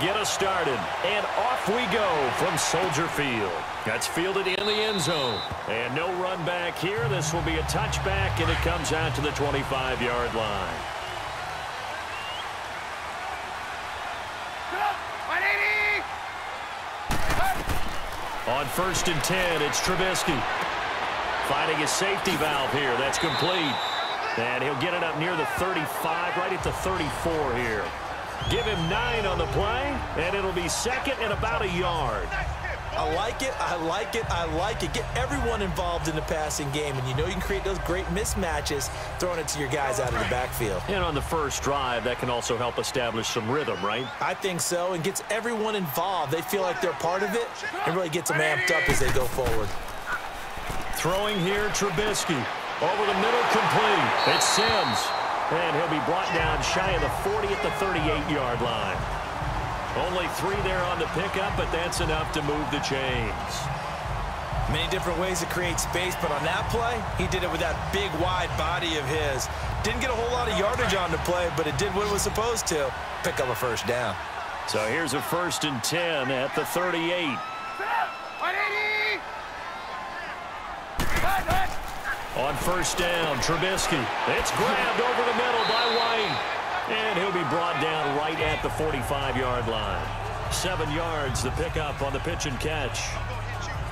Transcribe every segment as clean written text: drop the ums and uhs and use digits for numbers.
Get us started, and off we go from Soldier Field. That's fielded in the end zone. And no run back here. This will be a touchback, and it comes out to the 25-yard line. On 1st and 10, it's Trubisky. Finding his safety valve here. That's complete. And he'll get it up near the 35, right at the 34 here. Give him 9 on the play, and it'll be second and about a yard. I like it, I like it, I like it. Get everyone involved in the passing game, and you know you can create those great mismatches throwing it to your guys out of the backfield. And on the first drive, that can also help establish some rhythm, right? I think so, and gets everyone involved. They feel like they're part of it, and really gets them amped up as they go forward. Throwing here, Trubisky. Over the middle, complete. It's Sims. And he'll be brought down shy of the 40 at the 38-yard line. Only 3 there on the pickup, but that's enough to move the chains. Many different ways to create space, but on that play, he did it with that big, wide body of his. Didn't get a whole lot of yardage on the play, but it did what it was supposed to. Pick up a first down. So here's a 1st and 10 at the 38. On 1st down, Trubisky. It's grabbed over the middle by White. And he'll be brought down right at the 45-yard line. 7 yards, the pickup on the pitch and catch.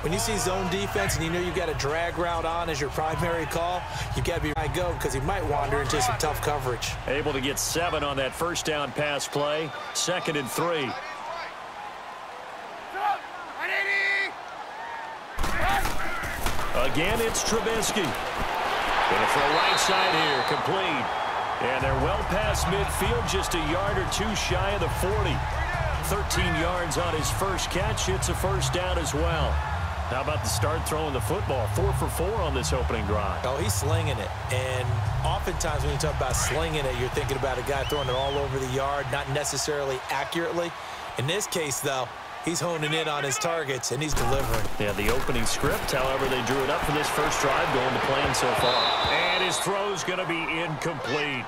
When you see zone defense and you know you've got a drag route on as your primary call, you've got to be right go because he might wander into some tough coverage. Able to get 7 on that 1st down pass play. 2nd and 3. Again, it's Trubisky. Going to throw right side here, complete. And they're well past midfield, just a yard or 2 shy of the 40. 13 yards on his first catch. It's a 1st down as well. How about the start throwing the football? 4 for 4 on this opening drive. Oh, he's slinging it. And oftentimes when you talk about slinging it, you're thinking about a guy throwing it all over the yard, not necessarily accurately. In this case, though, he's honing in on his targets, and he's delivering. Yeah, the opening script, however, they drew it up for this first drive, going to plan so far. And his throw's going to be incomplete.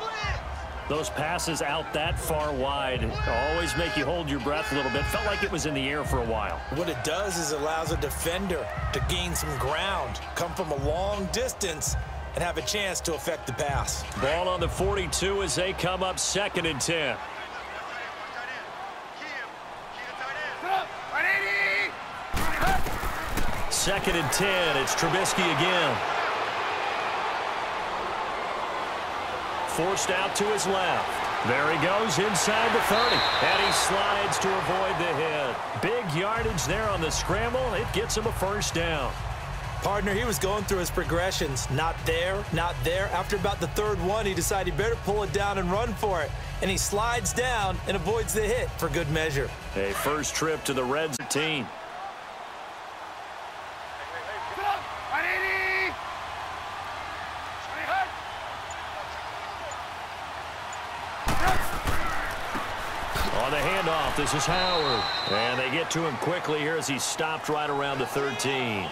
Those passes out that far wide always make you hold your breath a little bit. Felt like it was in the air for a while. What it does is allows a defender to gain some ground, come from a long distance, and have a chance to affect the pass. Ball on the 42 as they come up 2nd and 10. Second and 10. It's Trubisky again. Forced out to his left. There he goes inside the 30. And he slides to avoid the hit. Big yardage there on the scramble. It gets him a 1st down. Partner, he was going through his progressions. Not there, not there. After about the 3rd one, he decided he better pull it down and run for it. And he slides down and avoids the hit for good measure. A first trip to the Reds team. On the handoff, this is Howard. And they get to him quickly here as he stopped right around the 13.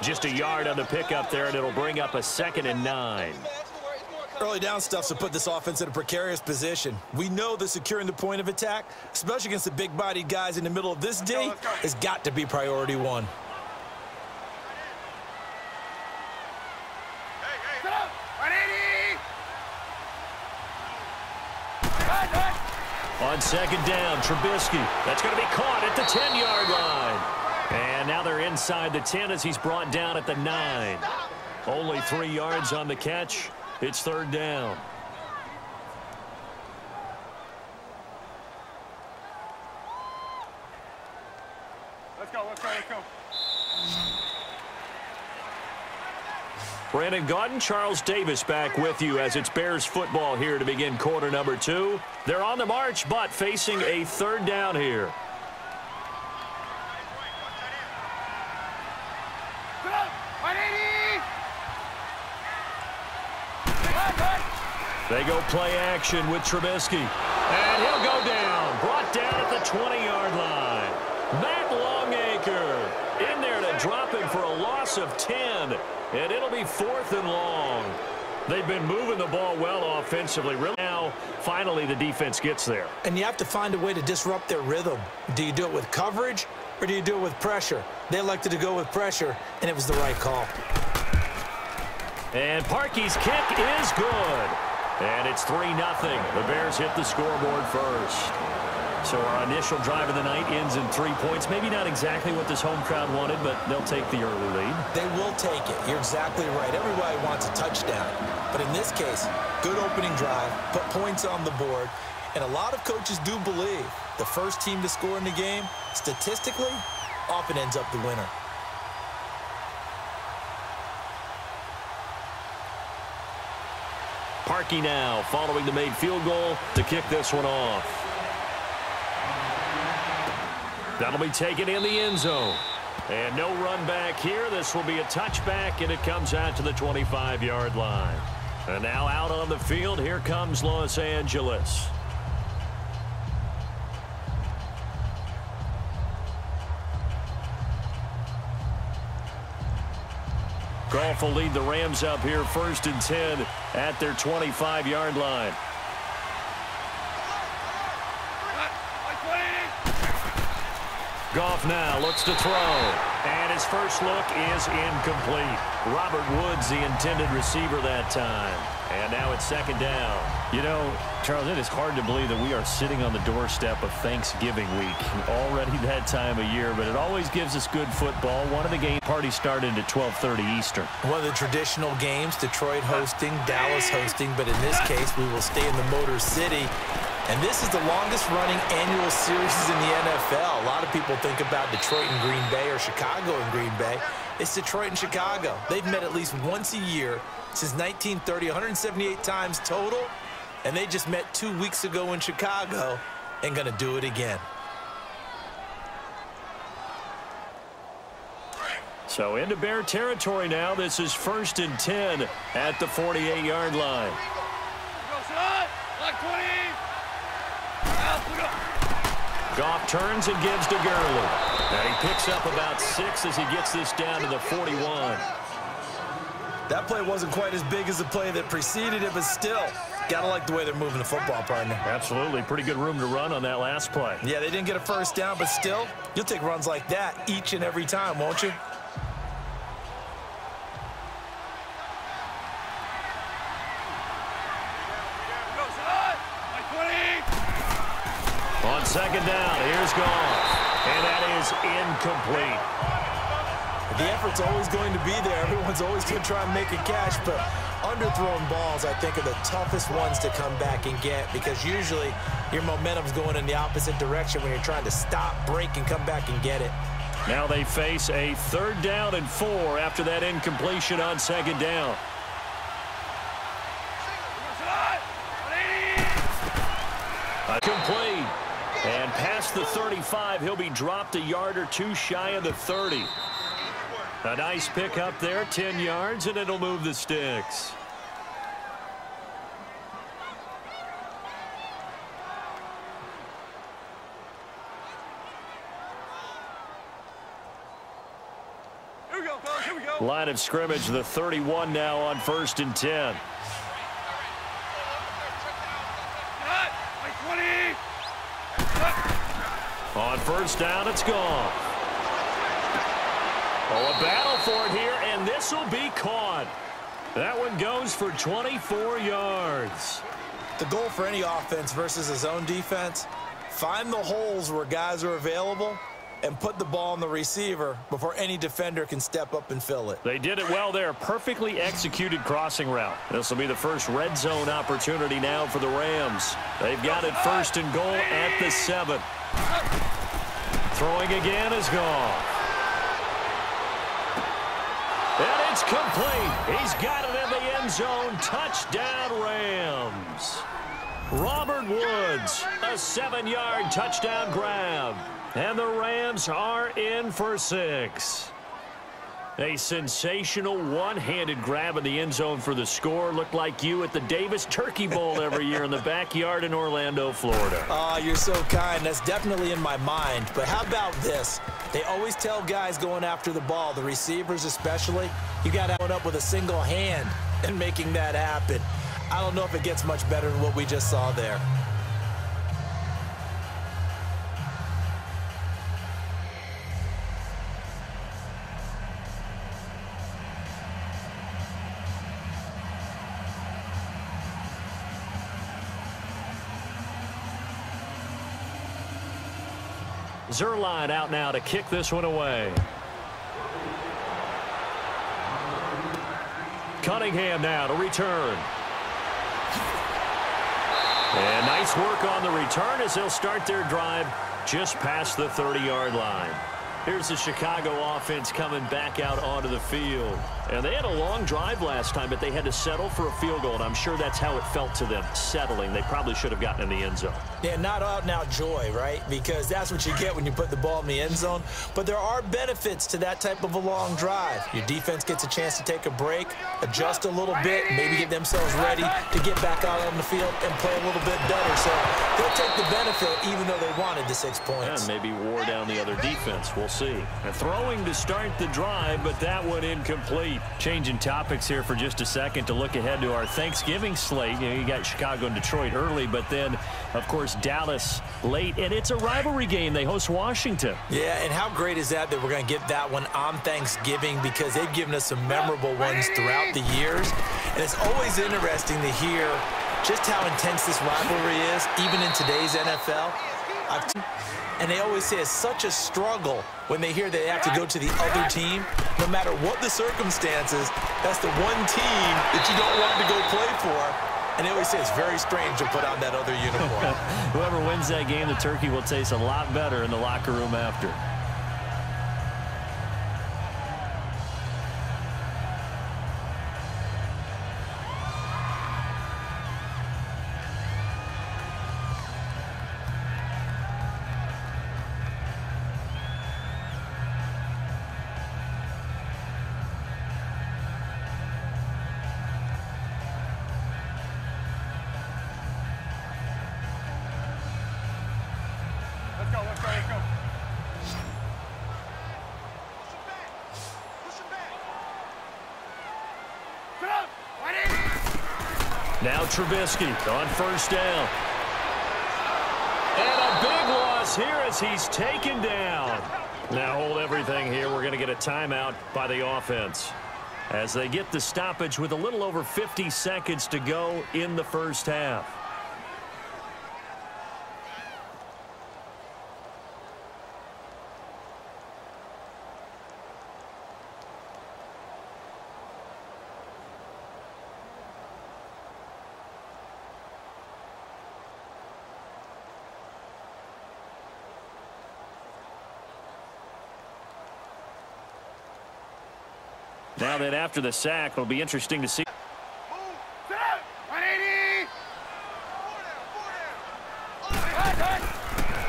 Just a yard on the pickup there, and it'll bring up a 2nd and 9. Early down stuff to put this offense in a precarious position. We know that securing the point of attack, especially against the big-bodied guys in the middle of this D, has got to be priority 1. On 2nd down, Trubisky. That's going to be caught at the 10-yard line. And now they're inside the 10 as he's brought down at the 9. Only 3 yards on the catch. It's 3rd down. Let's go, let's go, let's go. Brandon Gaudin, Charles Davis back with you as it's Bears football here to begin quarter number 2. They're on the march, but facing a 3rd down here. They go play action with Trubisky. And he'll go down. Brought down at the 20-yard line. Matt Longacre in there to drop him for a loss of 10. And it'll be 4th and long. They've been moving the ball well offensively. Really now, finally, the defense gets there. And you have to find a way to disrupt their rhythm. Do you do it with coverage or do you do it with pressure? They elected to go with pressure, and it was the right call. And Parkey's kick is good. And it's 3-0. The Bears hit the scoreboard first. So our initial drive of the night ends in 3 points. Maybe not exactly what this home crowd wanted, but they'll take the early lead. They will take it. You're exactly right. Everybody wants a touchdown. But in this case, good opening drive, put points on the board, and a lot of coaches do believe the first team to score in the game, statistically, often ends up the winner. Parkey now following the made field goal to kick this one off. That'll be taken in the end zone. And no run back here. This will be a touchback, and it comes out to the 25-yard line. And now out on the field, here comes Los Angeles. Goff will lead the Rams up here 1st and 10 at their 25-yard line. Goff now looks to throw, and his first look is incomplete. Robert Woods, the intended receiver that time. And now it's 2nd down. You know, Charles, it is hard to believe that we are sitting on the doorstep of Thanksgiving week. Already that time of year, but it always gives us good football. One of the game parties started at 12:30 Eastern. One of the traditional games, Detroit hosting, Dallas hosting, but in this case, we will stay in the Motor City. And this is the longest-running annual series in the NFL. A lot of people think about Detroit and Green Bay or Chicago and Green Bay. It's Detroit and Chicago. They've met at least once a year since 1930, 178 times total. And they just met 2 weeks ago in Chicago and going to do it again. So into Bear territory now. This is 1st and 10 at the 48-yard line. Goff turns and gives to Gurley. And he picks up about 6 as he gets this down to the 41. That play wasn't quite as big as the play that preceded it, but still, gotta like the way they're moving the football, partner. Absolutely. Pretty good room to run on that last play. Yeah, they didn't get a first down, but still, you'll take runs like that each and every time, won't you? On 2nd down, here's Goff. And that is incomplete. The effort's always going to be there. Everyone's always going to try and make a catch, but underthrown balls, I think, are the toughest ones to come back and get because usually your momentum's going in the opposite direction when you're trying to stop, break, and come back and get it. Now they face a 3rd down and 4 after that incompletion on 2nd down. Complete. And past the 35, he'll be dropped a yard or 2 shy of the 30. A nice pick up there, 10 yards, and it'll move the sticks. Here we go, fellas, here we go. Line of scrimmage, the 31 now on 1st and 10. On 1st down, it's gone. Oh, a battle for it here, and this will be caught. That one goes for 24 yards. The goal for any offense versus a zone defense, find the holes where guys are available and put the ball on the receiver before any defender can step up and fill it. They did it well there. Perfectly executed crossing route. This will be the first red zone opportunity now for the Rams. They've got it 1st and goal at the 7. Throwing again is gone. And it's complete. He's got it in the end zone. Touchdown, Rams. Robert Woods, a 7-yard touchdown grab. And the Rams are in for 6. A sensational one-handed grab in the end zone for the score. Looked like you at the Davis Turkey Bowl every year in the backyard in Orlando, Florida. Oh, you're so kind. That's definitely in my mind. But how about this? They always tell guys going after the ball, the receivers especially, you got to put up with a single hand. and making that happen. I don't know if it gets much better than what we just saw there. Zerline out now to kick this one away. Cunningham now to return. And nice work on the return as they'll start their drive just past the 30-yard line. Here's the Chicago offense coming back out onto the field. And they had a long drive last time, but they had to settle for a field goal, and I'm sure that's how it felt to them, settling. They probably should have gotten in the end zone. Yeah, not out-and-out joy, right? Because that's what you get when you put the ball in the end zone. But there are benefits to that type of a long drive. Your defense gets a chance to take a break, adjust a little bit, maybe get themselves ready to get back out on the field and play a little bit better. So they'll take the benefit even though they wanted the 6 points. And maybe wore down the other defense. We'll see. And throwing to start the drive, but that one incomplete. Changing topics here for just a second to look ahead to our Thanksgiving slate. You know, you got Chicago and Detroit early, but then, of course, Dallas late. And it's a rivalry game. They host Washington. Yeah, and how great is that we're going to get that one on Thanksgiving, because they've given us some memorable ones throughout the years. And it's always interesting to hear just how intense this rivalry is, even in today's NFL. And they always say it's such a struggle when they hear they have to go to the other team. No matter what the circumstances, that's the one team that you don't want to go play for. And they always say it's very strange to put on that other uniform. Whoever wins that game, the turkey will taste a lot better in the locker room after. Now Trubisky on first down. And a big loss here as he's taken down. Now hold everything here. We're going to get a timeout by the offense as they get the stoppage with a little over 50 seconds to go in the first half. Now that after the sack, it'll be interesting to see.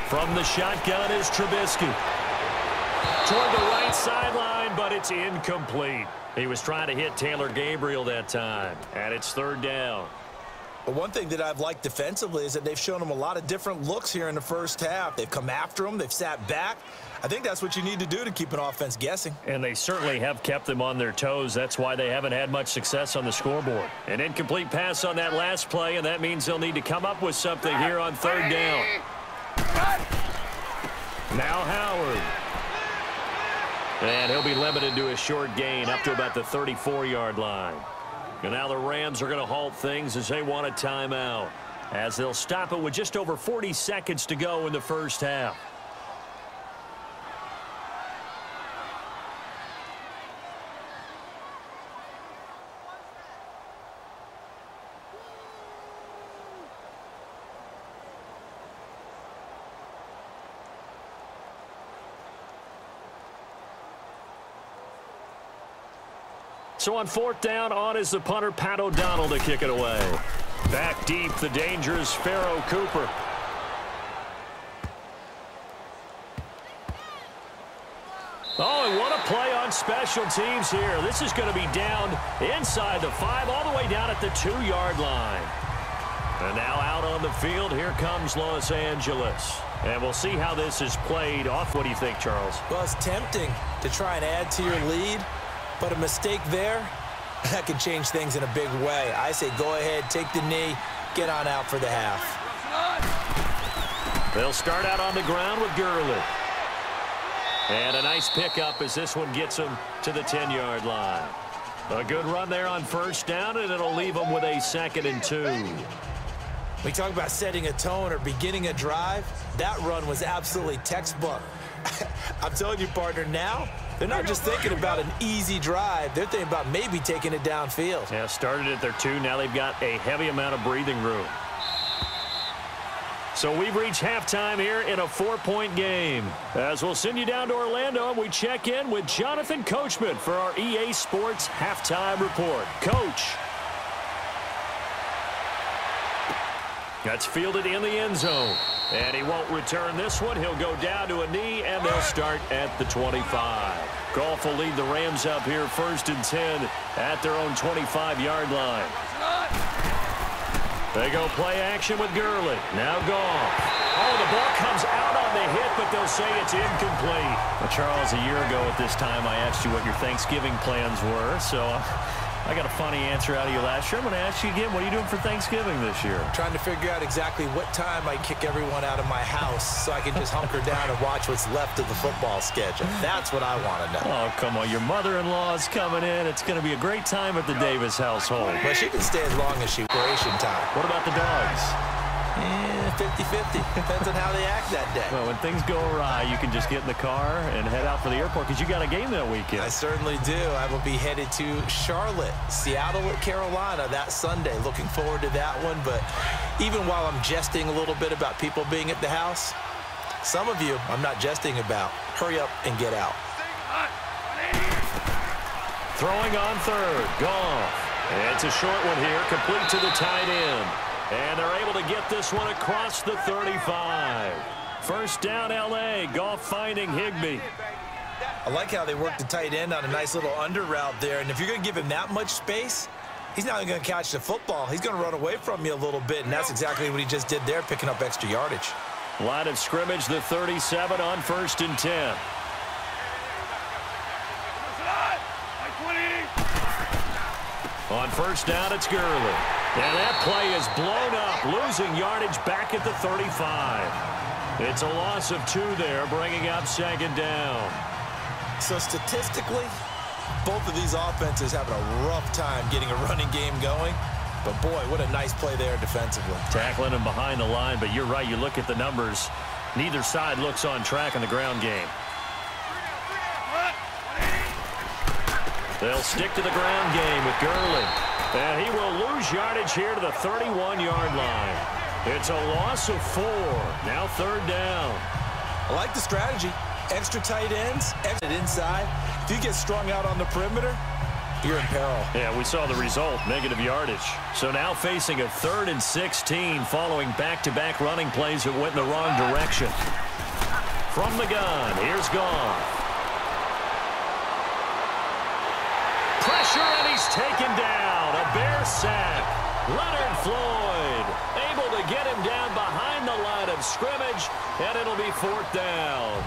From the shotgun is Trubisky. Toward the right sideline, but it's incomplete. He was trying to hit Taylor Gabriel that time, and it's third down. But one thing that I've liked defensively is that they've shown him a lot of different looks here in the first half. They've come after him. They've sat back. I think that's what you need to do to keep an offense guessing. And they certainly have kept them on their toes. That's why they haven't had much success on the scoreboard. An incomplete pass on that last play, and that means they'll need to come up with something here on third down. Now Howard. And he'll be limited to a short gain up to about the 34-yard line. And now the Rams are going to halt things as they want a timeout, as they'll stop it with just over 40 seconds to go in the first half. So on fourth down, on is the punter, Pat O'Donnell, to kick it away. Back deep, the dangerous Pharaoh Cooper. Oh, and what a play on special teams here. This is going to be down inside the 5, all the way down at the 2-yard line. And now out on the field, here comes Los Angeles. And we'll see how this is played off. What do you think, Charles? Well, it's tempting to try and add to your lead, but a mistake there That can change things in a big way. I say go ahead, take the knee, get on out for the half. They'll start out on the ground with Gurley. And a nice pickup as this one gets him to the 10-yard line. A good run there on first down, and it'll leave them with a 2nd and 2. We talk about setting a tone or beginning a drive. That run was absolutely textbook. I'm telling you, partner, now they're not just thinking about an easy drive. They're thinking about maybe taking it downfield. Yeah, started at their 2. Now they've got a heavy amount of breathing room. So we've reached halftime here in a 4-point game. As we'll send you down to Orlando, we check in with Jonathan Coachman for our EA Sports Halftime Report. Coach. That's fielded in the end zone. And he won't return this one. He'll go down to a knee, and they'll start at the 25. Goff will lead the Rams up here 1st and 10 at their own 25-yard line. They go play action with Gurley. Now Goff. Oh, the ball comes out on the hit, but they'll say it's incomplete. Well, Charles, a year ago at this time, I asked you what your Thanksgiving plans were, so I got a funny answer out of you last year. I'm going to ask you again, what are you doing for Thanksgiving this year? Trying to figure out exactly what time I kick everyone out of my house so I can just hunker down and watch what's left of the football schedule. That's what I want to know. Oh, come on. Your mother-in-law is coming in. It's going to be a great time at the Davis household. Well, she can stay as long as she duration time. What about the dogs? 50-50. Depends on how they act that day. Well, when things go awry, you can just get in the car and head out for the airport because you got a game that weekend. I certainly do. I will be headed to Charlotte, Seattle at Carolina that Sunday. Looking forward to that one. But even while I'm jesting a little bit about people being at the house, some of you I'm not jesting about. Hurry up and get out. Throwing on 3rd. Goff. It's a short one here, complete to the tight end. And they're able to get this one across the 35. First down, L.A. Goff finding Higbee. I like how they work the tight end on a nice little under route there. And if you're going to give him that much space, he's not going to catch the football. He's going to run away from you a little bit, and that's exactly what he just did there, picking up extra yardage. Line of scrimmage, the 37 on 1st and 10. On first down, it's Gurley. And that play is blown up, losing yardage back at the 35. It's a loss of 2 there, bringing up 2nd down. So statistically, both of these offenses having a rough time getting a running game going. But, boy, what a nice play there defensively. Tackling him behind the line, but you're right. You look at the numbers. Neither side looks on track in the ground game. They'll stick to the ground game with Gurley. And he will lose yardage here to the 31-yard line. It's a loss of 4. Now 3rd down. I like the strategy. Extra tight ends, exit inside. If you get strung out on the perimeter, you're in peril. Yeah, we saw the result, negative yardage. So now facing a 3rd and 16 following back-to-back running plays that went in the wrong direction. From the gun, here's Goff. Pressure, and he's taken down. A Bear sack. Leonard Floyd able to get him down behind the line of scrimmage, and it'll be 4th down.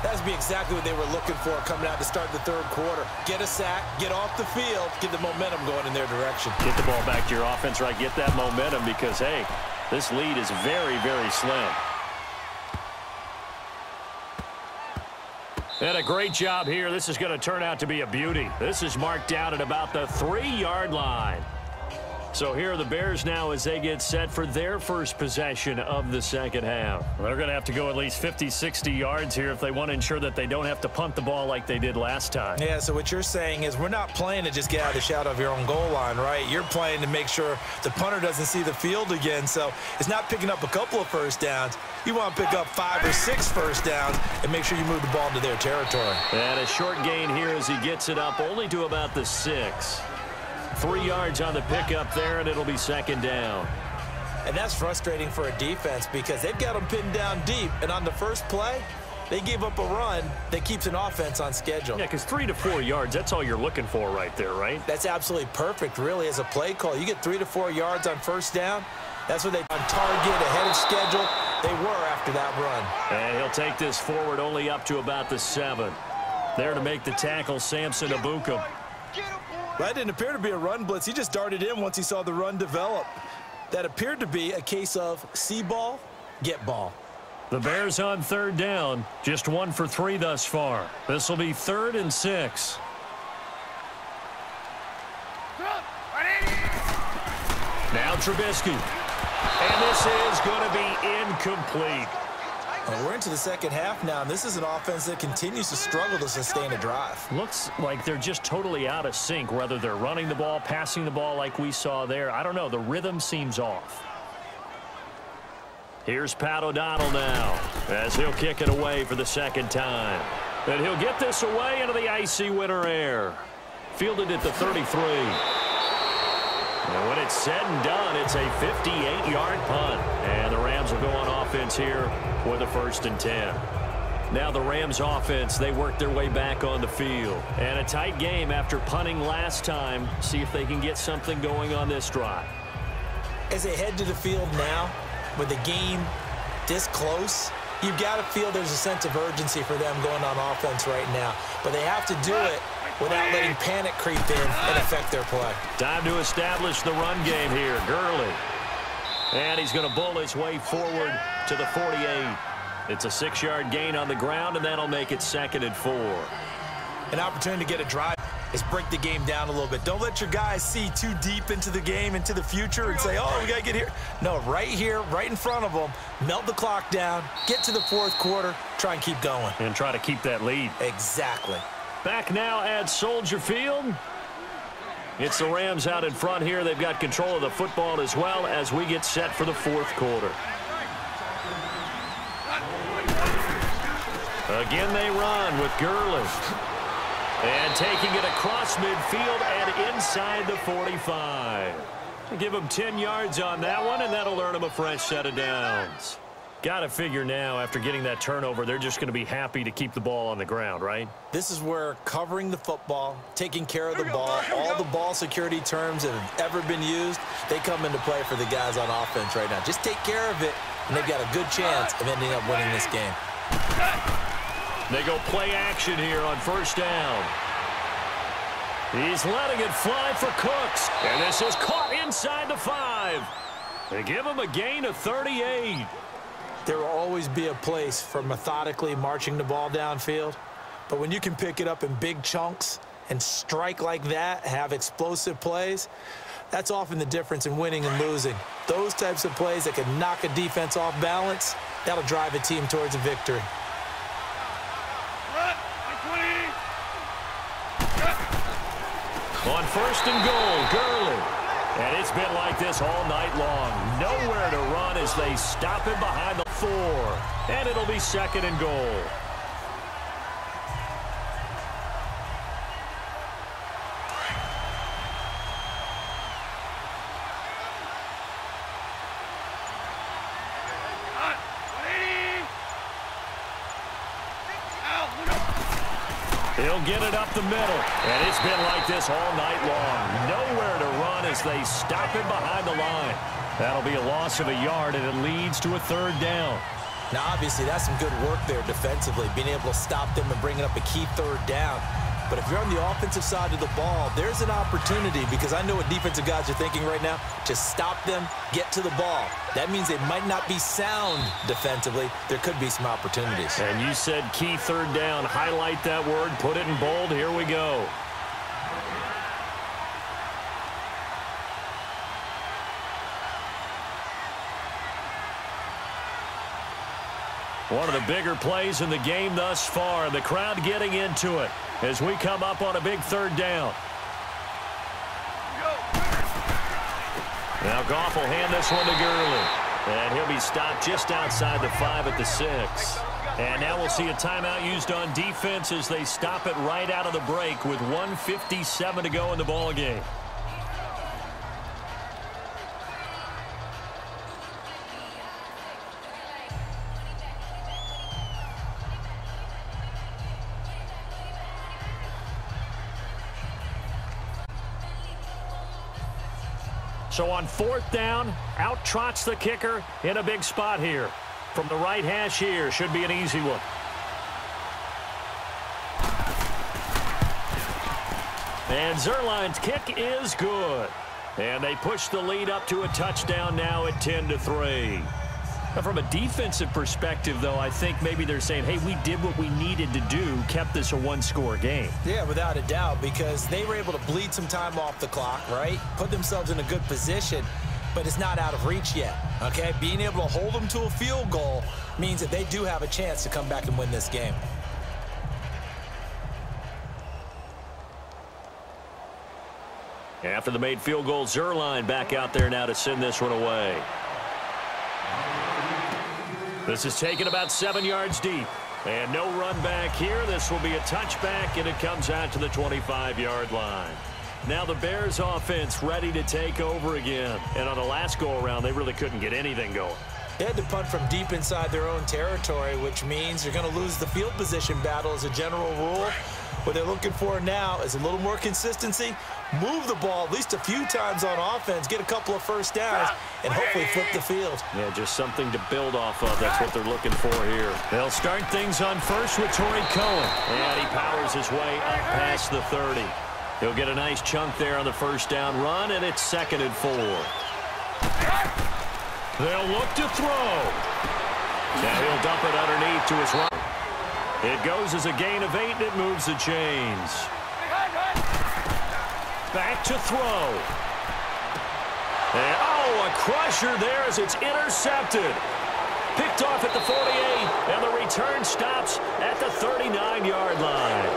That's be exactly what they were looking for coming out to start the 3rd quarter. Get a sack, get off the field, get the momentum going in their direction. Get the ball back to your offense, right? Get that momentum because, hey, this lead is very, very slim. And a great job here. This is going to turn out to be a beauty. This is marked down at about the 3-yard line. So here are the Bears now as they get set for their first possession of the 2nd half. They're going to have to go at least 50, 60 yards here if they want to ensure that they don't have to punt the ball like they did last time. Yeah, so what you're saying is we're not playing to just get out of the shadow of your own goal line, right? You're playing to make sure the punter doesn't see the field again. So it's not picking up a couple of first downs. You want to pick up 5 or 6 first downs and make sure you move the ball into their territory. And a short gain here as he gets it up only to about the 6. 3 yards on the pickup there, and it'll be 2nd down. And that's frustrating for a defense because they've got them pinned down deep, and on the first play, they give up a run that keeps an offense on schedule. Yeah, because 3 to 4 yards, that's all you're looking for right there, right? That's absolutely perfect, really, as a play call. You get 3 to 4 yards on first down. That's what they on target, ahead of schedule. They were after that run. And he'll take this forward only up to about the 7. There to make the tackle, Samson Abukum. Get him, boy! Well, that didn't appear to be a run blitz. He just darted in once he saw the run develop. That appeared to be a case of see ball, get ball. The Bears on third down, just 1 for 3 thus far. This will be 3rd and 6. Now Trubisky. And this is going to be incomplete. Well, we're into the second half now, and this is an offense that continues to struggle to sustain a drive. Looks like they're just totally out of sync, whether they're running the ball, passing the ball like we saw there. I don't know. The rhythm seems off. Here's Pat O'Donnell now as he'll kick it away for the second time. And he'll get this away into the icy winter air. Fielded at the 33. And when it's said and done, it's a 58-yard punt. And the Rams will go on offense here with a 1st and 10. Now the Rams offense, they work their way back on the field. And a tight game after punting last time. See if they can get something going on this drive. As they head to the field now, with the game this close, you've got to feel there's a sense of urgency for them going on offense right now. But they have to do it without letting panic creep in and affect their play. Time to establish the run game here. Gurley. And he's going to bull his way forward to the 48. It's a 6-yard gain on the ground, and that'll make it 2nd and 4. An opportunity to get a drive is break the game down a little bit. Don't let your guys see too deep into the game, into the future, and say, oh, we got to get here. No, right here, right in front of them, melt the clock down, get to the 4th quarter, try and keep going. And try to keep that lead. Exactly. Back now at Soldier Field. It's the Rams out in front here. They've got control of the football as well as we get set for the 4th quarter. Again they run with Gurley. And taking it across midfield and inside the 45. Give him 10 yards on that one, and that'll earn him a fresh set of downs. Got to figure now, after getting that turnover, they're just going to be happy to keep the ball on the ground, right? This is where covering the football, taking care of the ball, all the ball security terms that have ever been used, they come into play for the guys on offense right now. Just take care of it, and they've got a good chance of ending up winning this game. They go play action here on 1st down. He's letting it fly for Cooks. And this is caught inside the 5. They give him a gain of 38. There will always be a place for methodically marching the ball downfield. But when you can pick it up in big chunks and strike like that, have explosive plays, that's often the difference in winning and losing. Those types of plays that can knock a defense off balance, that'll drive a team towards a victory. On 1st and goal, Gurley. And it's been like this all night long. Nowhere to run as they stop him behind the 4. And it'll be 2nd and goal. He'll get it up the middle. And it's been like this all night long. Nowhere to run as they stop him behind the line. That'll be a loss of a yard, and it leads to a 3rd down. Now, obviously, that's some good work there defensively, being able to stop them and bringing up a key 3rd down. But if you're on the offensive side of the ball, there's an opportunity, because I know what defensive guys are thinking right now. Just stop them, get to the ball. That means they might not be sound defensively. There could be some opportunities. And you said key 3rd down. Highlight that word. Put it in bold. Here we go. One of the bigger plays in the game thus far. The crowd getting into it as we come up on a big 3rd down. Now Goff will hand this one to Gurley. And he'll be stopped just outside the 5 at the 6. And now we'll see a timeout used on defense as they stop it right out of the break with 1:57 to go in the ball game. So on 4th down, out trots the kicker in a big spot here. From the right hash here, should be an easy one. And Zerline's kick is good. And they push the lead up to a touchdown now at 10-3. Now, from a defensive perspective, though, I think maybe they're saying, hey, we did what we needed to do, kept this a one-score game. Yeah, without a doubt, because they were able to bleed some time off the clock, right? Put themselves in a good position, but it's not out of reach yet, okay? Being able to hold them to a field goal means that they do have a chance to come back and win this game. After the made field goal, Zerline back out there now to send this one away. This is taken about 7 yards deep. And no run back here. This will be a touchback, and it comes out to the 25-yard line. Now the Bears offense ready to take over again. And on the last go-around, they really couldn't get anything going. They had to punt from deep inside their own territory, which means you're going to lose the field position battle as a general rule. What they're looking for now is a little more consistency, move the ball at least a few times on offense, get a couple of first downs, and hopefully flip the field. Yeah, just something to build off of. That's what they're looking for here. They'll start things on first with Torrey Cohen. And he powers his way up past the 30. He'll get a nice chunk there on the first down run, and it's 2nd and 4. They'll look to throw. Now he'll dump it underneath to his right. It goes as a gain of 8, and it moves the chains. Back to throw. And, oh, a crusher there as it's intercepted. Picked off at the 48, and the return stops at the 39-yard line.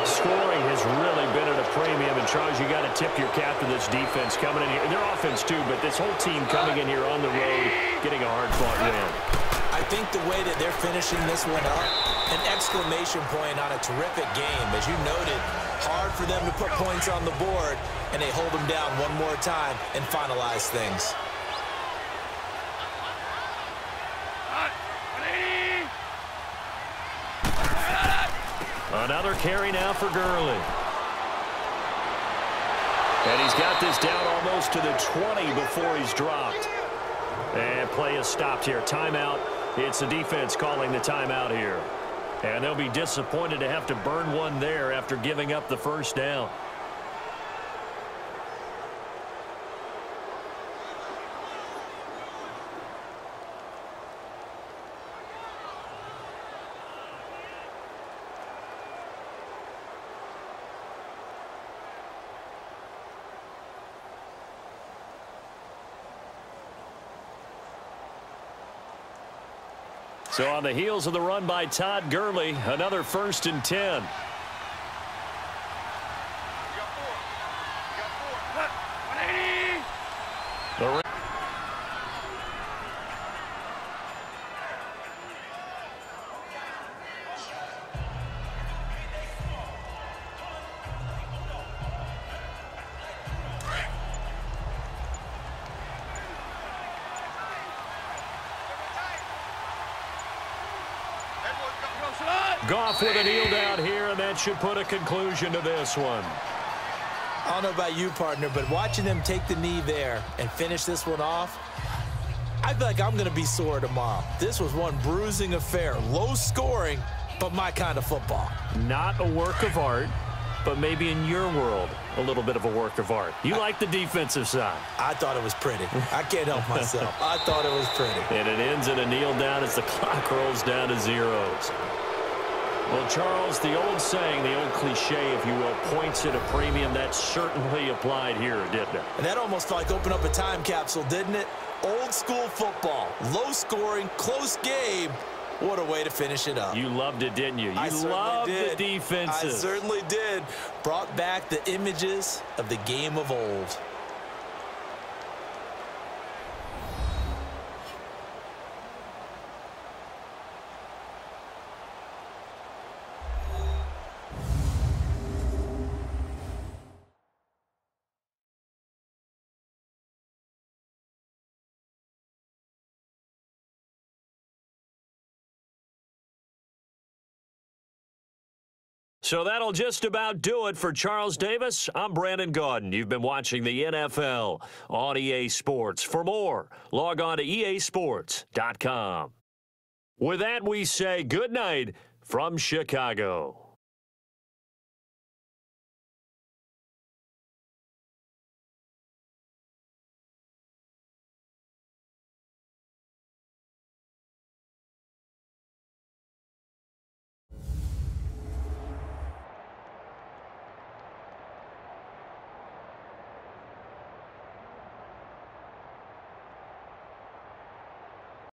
Scoring has really been at a premium, and Charles, you got to tip your cap to this defense coming in here. Their offense, too, but this whole team coming in here on the road, getting a hard-fought win. I think the way that they're finishing this one up, an exclamation point on a terrific game. As you noted, hard for them to put points on the board, and they hold them down one more time and finalize things. Another carry now for Gurley. And he's got this down almost to the 20 before he's dropped. And play is stopped here. Timeout. It's the defense calling the timeout here. And they'll be disappointed to have to burn one there after giving up the first down. So on the heels of the run by Todd Gurley, another 1st and 10. Goff with a kneel down here, and that should put a conclusion to this one. I don't know about you, partner, but watching them take the knee there and finish this one off, I feel like I'm going to be sore tomorrow. This was one bruising affair. Low scoring, but my kind of football. Not a work of art, but maybe in your world, a little bit of a work of art. You like the defensive side. I thought it was pretty. I can't help myself. I thought it was pretty. And it ends in a kneel down as the clock rolls down to zeros. Well, Charles, the old saying, the old cliche, if you will, points at a premium. That certainly applied here, didn't it? And that almost felt like opened up a time capsule, didn't it? Old school football, low scoring, close game. What a way to finish it up. You loved it, didn't you? You loved the defenses. I certainly did. Brought back the images of the game of old. So that'll just about do it for Charles Davis. I'm Brandon Gaudin. You've been watching the NFL on EA Sports. For more, log on to easports.com. With that, we say good night from Chicago.